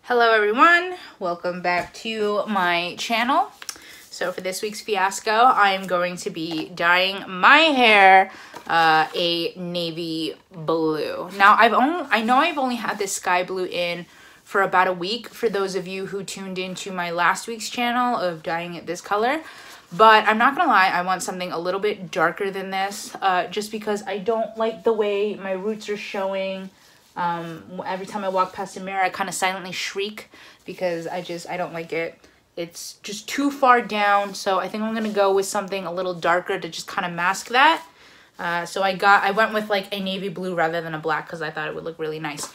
Hello everyone, welcome back to my channel. So for this week's fiasco, I'm going to be dyeing my hair a navy blue. Now I know I've only had this sky blue in for about a week for those of you who tuned into my last week's channel of dyeing it this color. But I'm not gonna lie, I want something a little bit darker than this just because I don't like the way my roots are showing. Every time I walk past a mirror, I kind of silently shriek because I don't like it. It's just too far down, so I think I'm gonna go with something a little darker to just kind of mask that. So I went with like a navy blue rather than a black because I thought it would look really nice.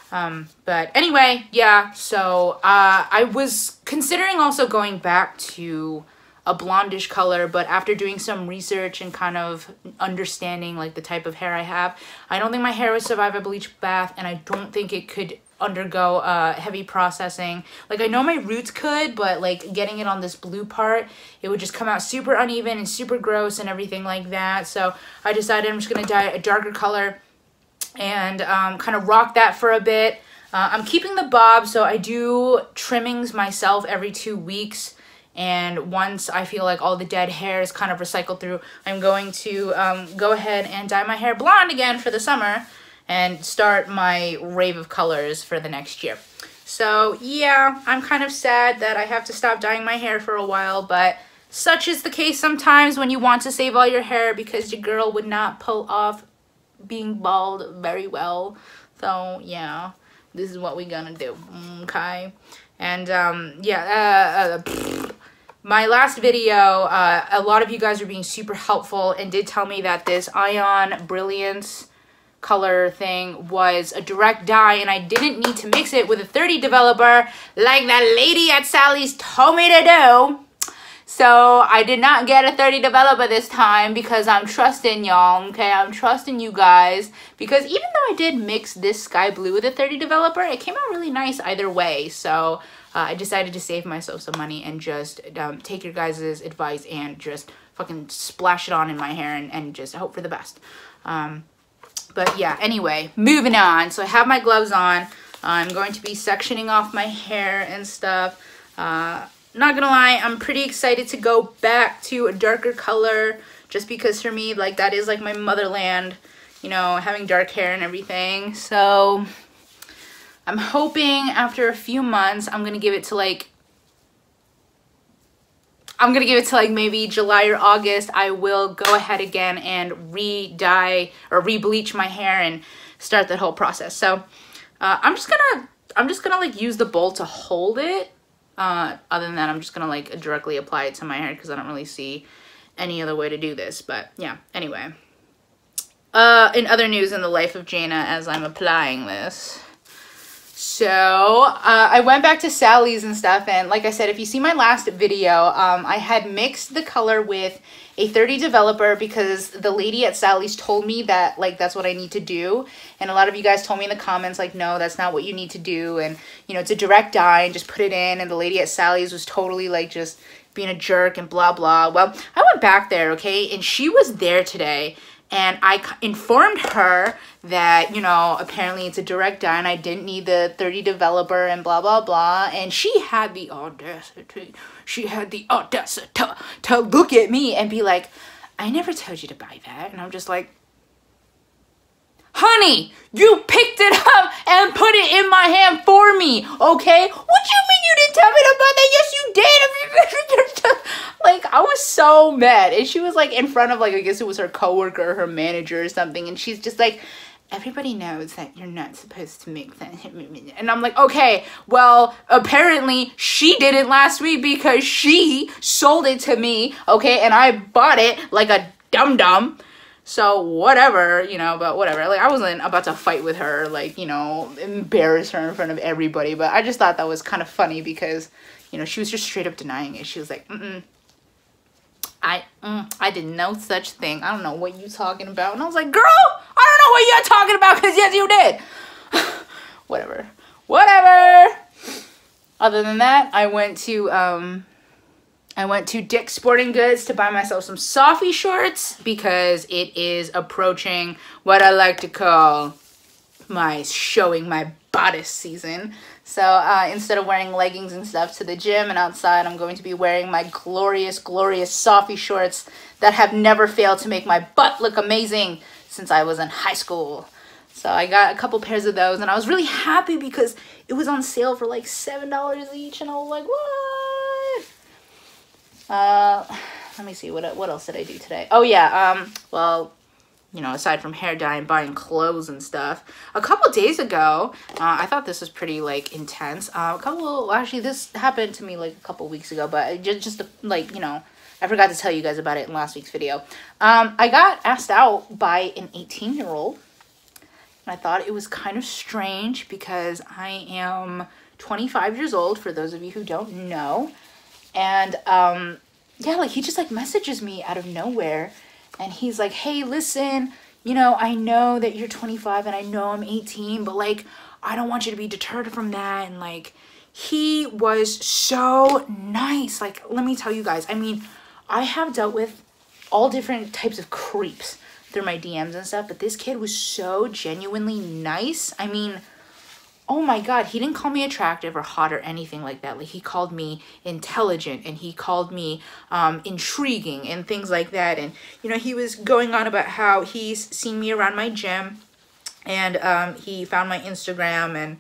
But anyway, yeah, so I was considering also going back to a blondish color, but after doing some research and kind of understanding like the type of hair I have, I don't think my hair would survive a bleach bath, and I don't think it could undergo heavy processing. Like, I know my roots could, but like getting it on this blue part, it would just come out super uneven and super gross and everything like that. So I decided I'm just gonna dye it a darker color and kind of rock that for a bit. I'm keeping the bob, so I do trimmings myself every 2 weeks. And once I feel like all the dead hair is kind of recycled through, I'm going to go ahead and dye my hair blonde again for the summer and start my rave of colors for the next year. So yeah, I'm kind of sad that I have to stop dyeing my hair for a while, but such is the case sometimes when you want to save all your hair because your girl would not pull off being bald very well. So yeah, this is what we're gonna do, okay? And my last video, a lot of you guys were being super helpful and did tell me that this Ion Brilliance color thing was a direct dye and I didn't need to mix it with a 30 developer like that lady at Sally's told me to do. So I did not get a 30 developer this time because I'm trusting y'all, okay? I'm trusting you guys because even though I did mix this sky blue with a 30 developer, it came out really nice either way. So I decided to save myself some money and just take your guys' advice and just fucking splash it on in my hair and just hope for the best. But yeah, anyway, moving on. So I have my gloves on. I'm going to be sectioning off my hair and stuff. Not gonna lie, I'm pretty excited to go back to a darker color just because for me, like, that is like my motherland, you know, having dark hair and everything. So I'm hoping after a few months, I'm gonna give it to like maybe July or August. I will go ahead again and re-dye or re-bleach my hair and start that whole process. So I'm just gonna like use the bowl to hold it. Other than that, I'm just gonna like directly apply it to my hair because I don't really see any other way to do this. But yeah, anyway. In other news in the life of Jaina as I'm applying this. So I went back to Sally's and stuff, and like I said, if you see my last video, I had mixed the color with a 30 developer because the lady at Sally's told me that like that's what I need to do, and a lot of you guys told me in the comments like, no, that's not what you need to do, and you know, it's a direct dye and just put it in. And the lady at Sally's was totally like just being a jerk and blah blah. Well, I went back there, okay, and she was there today. And I informed her that, you know, apparently it's a direct dye and I didn't need the 30 developer and blah, blah, blah. And she had the audacity, to look at me and be like, I never told you to buy that. And I'm just like, honey, you picked it up and put it in my hand for me, okay? What you mean you didn't tell me to buy that? Yes, you did. Like, I was so mad. And she was like in front of like, I guess it was her coworker or her manager or something. And she's just like, everybody knows that you're not supposed to make that. And I'm like, okay, well, apparently she didn't last week because she sold it to me, okay? And I bought it like a dum-dum. So whatever, you know, but whatever. Like, I wasn't about to fight with her, like, you know, embarrass her in front of everybody. But I just thought that was kind of funny because, you know, she was just straight up denying it. She was like, I did no such thing. I don't know what you talking about. And I was like, girl, I don't know what you're talking about because yes, you did. Whatever. Other than that, I went to Dick's Sporting Goods to buy myself some Softy shorts because it is approaching what I like to call showing my bodice season. So instead of wearing leggings and stuff to the gym and outside, I'm going to be wearing my glorious, glorious Softy shorts that have never failed to make my butt look amazing since I was in high school. So I got a couple pairs of those, and I was really happy because it was on sale for like $7 each, and I was like, what? Let me see, what else did I do today? Oh yeah, well, you know, aside from hair dye and buying clothes and stuff, a couple days ago, I thought this was pretty, like, intense. Actually, this happened to me, like, a couple weeks ago, but just like, you know, I forgot to tell you guys about it in last week's video. I got asked out by an 18-year-old, and I thought it was kind of strange because I am 25 years old, for those of you who don't know, and, yeah, like, he just, like, messages me out of nowhere. And he's like, hey, listen, you know, I know that you're 25 and I know I'm 18, but, like, I don't want you to be deterred from that. And, like, he was so nice. Like, let me tell you guys, I mean, I have dealt with all different types of creeps through my DMs and stuff, but this kid was so genuinely nice. I mean, oh my God, he didn't call me attractive or hot or anything like that. Like, he called me intelligent, and he called me intriguing and things like that. And, you know, he was going on about how he's seen me around my gym, and he found my Instagram, and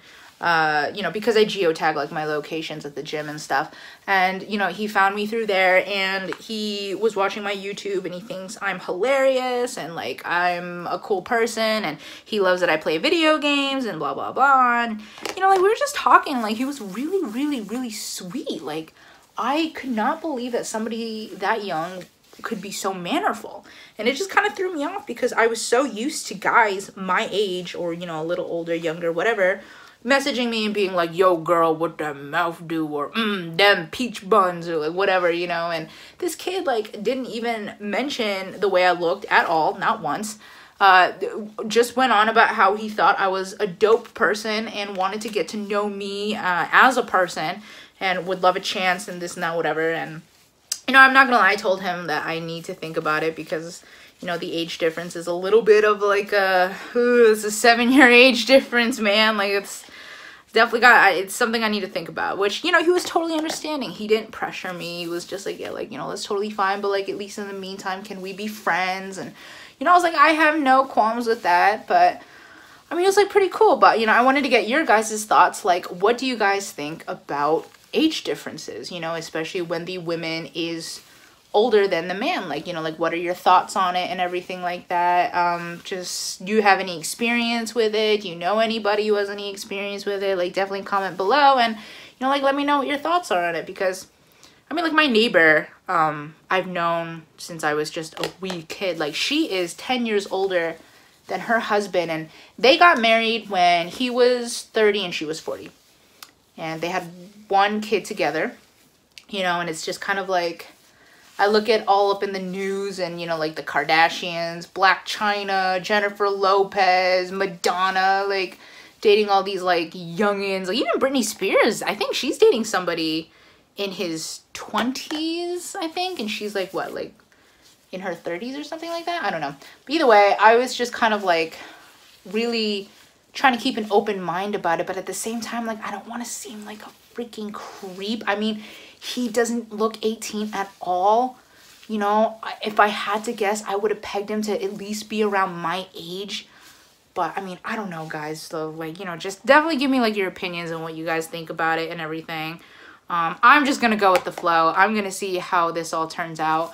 you know, because I geotag, like, my locations at the gym and stuff. And, you know, he found me through there, and he was watching my YouTube, and he thinks I'm hilarious, and, like, I'm a cool person, and he loves that I play video games, and blah, blah, blah. And, you know, like, we were just talking, like, he was really, really, really sweet. Like, I could not believe that somebody that young could be so mannerful. And it just kind of threw me off because I was so used to guys my age, or, you know, a little older, younger, whatever, messaging me and being like, yo girl, what that mouth do, or them peach buns, or like whatever, you know. And this kid, like, didn't even mention the way I looked at all, not once. Just went on about how he thought I was a dope person and wanted to get to know me as a person, and would love a chance, and this and that, whatever. And, you know, I'm not gonna lie, I told him that I need to think about it because, you know, the age difference is a little bit of like it's a 7-year age difference, man. Like, it's definitely it's something I need to think about, which, you know, he was totally understanding. He didn't pressure me. He was just like, yeah, like, you know, that's totally fine, but, like, at least in the meantime, can we be friends? And, you know, I was like, I have no qualms with that. But I mean, it was, like, pretty cool. But, you know, I wanted to get your guys' thoughts. Like, what do you guys think about age differences, you know, especially when the woman is older than the man? Like, you know, like, what are your thoughts on it and everything like that? Just, do you have any experience with it? Do you know anybody who has any experience with it? Like, definitely comment below, and, you know, like, let me know what your thoughts are on it. Because, I mean, like, my neighbor, I've known since I was just a wee kid. Like, she is 10 years older than her husband, and they got married when he was 30 and she was 40. And they had one kid together, you know. And it's just kind of like, I look at all up in the news, and, you know, like, the Kardashians, Black China, Jennifer Lopez, Madonna, like, dating all these, like, youngins. Like, even Britney Spears, I think she's dating somebody in his 20s, I think. And she's, like, what, like, in her 30s or something like that? I don't know. But either way, I was just kind of, like, really trying to keep an open mind about it. But at the same time, like, I don't want to seem like a freaking creep. I mean, he doesn't look 18 at all. You know, if I had to guess, I would have pegged him to at least be around my age. But, I mean, I don't know, guys. So, like, you know, just definitely give me, like, your opinions on what you guys think about it and everything. I'm just going to go with the flow. I'm going to see how this all turns out.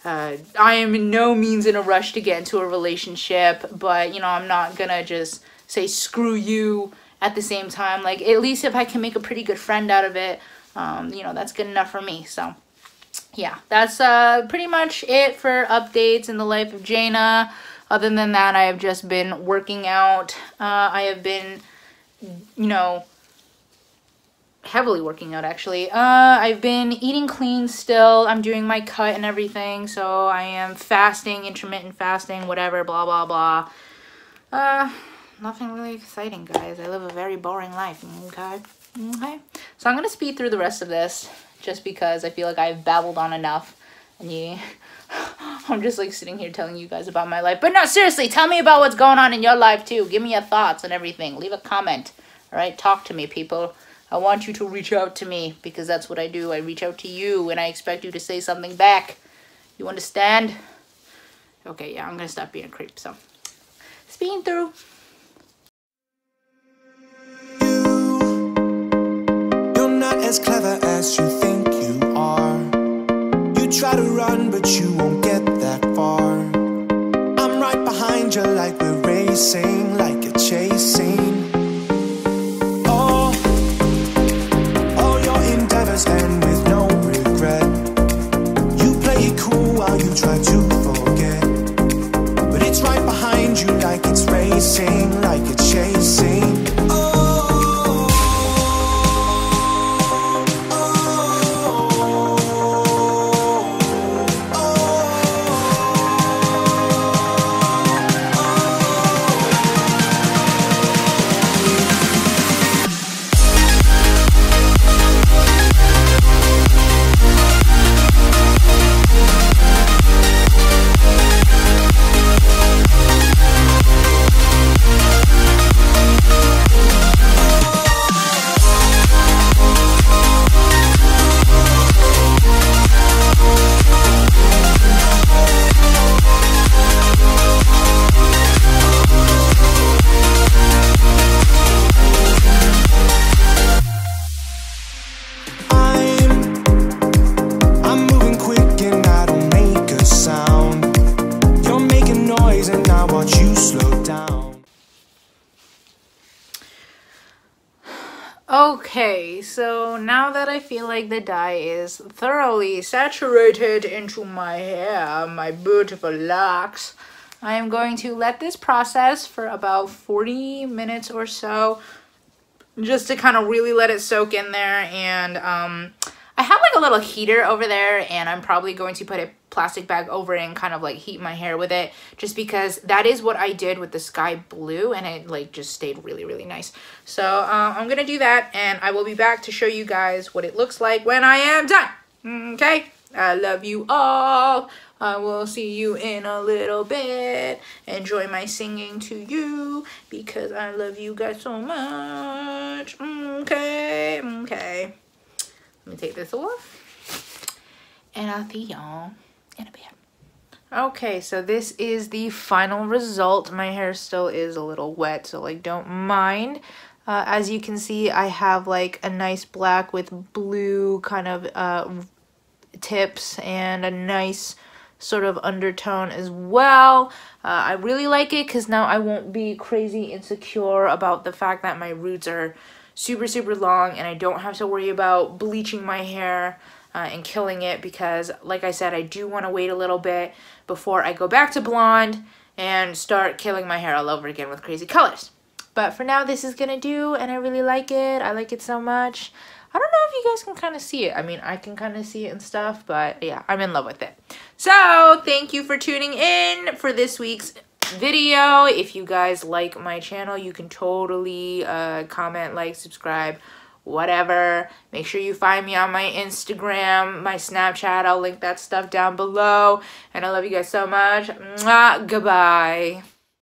I am in no means in a rush to get into a relationship. But, you know, I'm not going to just say screw you at the same time. Like, at least if I can make a pretty good friend out of it, you know, that's good enough for me. So, yeah, that's pretty much it for updates in the life of Jaina. Other than that, I have just been working out. I have been, you know, heavily working out, actually. I've been eating clean still. I'm doing my cut and everything. So I am fasting, intermittent fasting, whatever, blah, blah, blah. Nothing really exciting, guys. I live a very boring life, okay? Okay. So I'm going to speed through the rest of this just because I feel like I've babbled on enough. And yeah, I'm just like sitting here telling you guys about my life. But no, seriously, tell me about what's going on in your life too. Give me your thoughts and everything. Leave a comment. All right, talk to me, people. I want you to reach out to me because that's what I do. I reach out to you and I expect you to say something back. You understand? Okay, yeah, I'm gonna stop being a creep. So, speeding through. You're not as clever as you think you are. You try to run, but you won't get that far. I'm right behind you like we're racing, like a chase scene. All your endeavors end with no regret. You play it cool while you try to forget, but it's right behind you like it's racing, like a chase scene. Okay, so now that I feel like the dye is thoroughly saturated into my hair, my beautiful locks, I am going to let this process for about 40 minutes or so, just to kind of really let it soak in there. And I have like a little heater over there, and I'm probably going to put a plastic bag over it and kind of like heat my hair with it, just because that is what I did with the sky blue, and it like just stayed really, really nice. So I'm gonna do that, and I will be back to show you guys what it looks like when I am done. Okay, I love you all. I will see you in a little bit. Enjoy my singing to you because I love you guys so much. Okay. Let me take this off, and I'll see y'all in a bit. Okay, so this is the final result. My hair still is a little wet, so like don't mind. As you can see, I have like a nice black with blue kind of tips and a nice sort of undertone as well. I really like it because now I won't be crazy insecure about the fact that my roots are super, super long, and I don't have to worry about bleaching my hair and killing it, because like I said, I do want to wait a little bit before I go back to blonde and start killing my hair all over again with crazy colors. But for now, this is gonna do, and I really like it. I like it so much. I don't know if you guys can kind of see it. I mean, I can kind of see it and stuff, but yeah, I'm in love with it. So thank you for tuning in for this week's video. If you guys like my channel, you can totally comment, like, subscribe, whatever. Make sure you find me on my Instagram, my Snapchat. I'll link that stuff down below. And I love you guys so much. Mwah, goodbye.